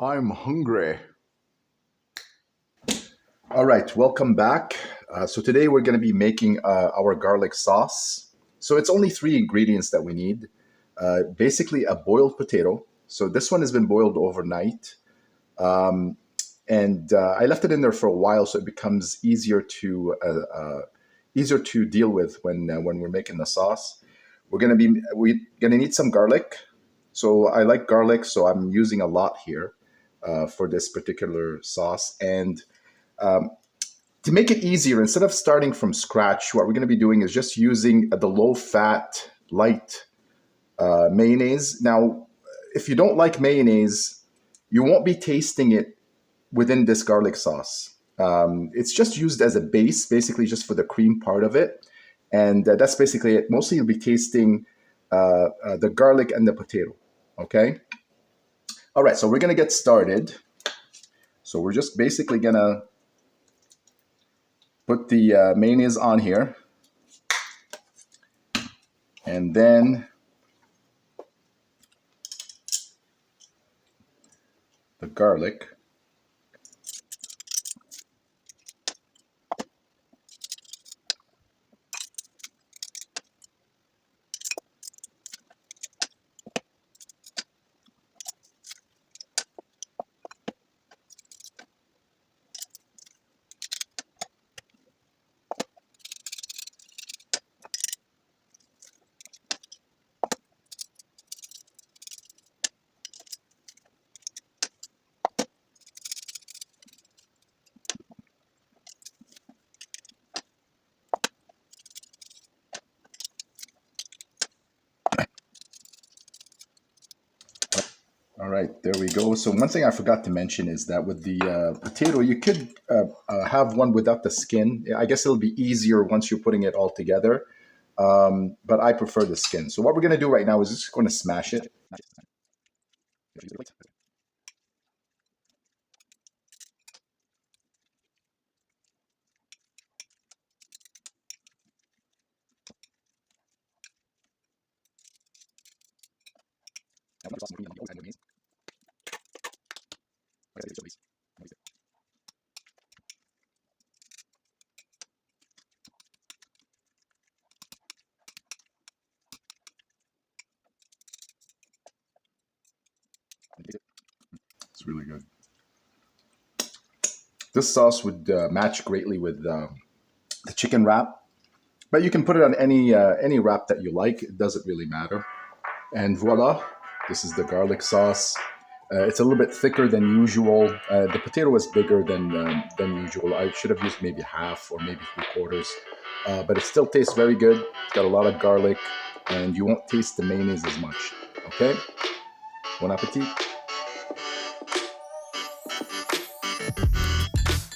I'm hungry. All right, welcome back. So today we're going to be making our garlic sauce. So it's only three ingredients that we need. Basically, a boiled potato. So this one has been boiled overnight, and I left it in there for a while, so it becomes easier to deal with when we're making the sauce. We're gonna need some garlic. So I like garlic, so I'm using a lot here for this particular sauce. And to make it easier, instead of starting from scratch, what we're going to be doing is just using the low fat, light mayonnaise. Now, if you don't like mayonnaise, you won't be tasting it within this garlic sauce. It's just used as a base, basically just for the cream part of it. And that's basically it. Mostly you'll be tasting the garlic and the potato. Okay. All right. So we're going to get started. So we're just basically going to put the mayonnaise on here. And then the garlic. All right, there we go. So one thing I forgot to mention is that with the potato, you could have one without the skin. I guess it'll be easier once you're putting it all together. But I prefer the skin. So what we're going to do right now is just going to smash it. It's really good. This sauce would match greatly with the chicken wrap, but you can put it on any wrap that you like. It doesn't really matter. And voila, this is the garlic sauce. It's a little bit thicker than usual. The potato is bigger than usual. I should have used maybe half or maybe three quarters, but it still tastes very good. It's got a lot of garlic, and you won't taste the mayonnaise as much. Okay, bon appetit.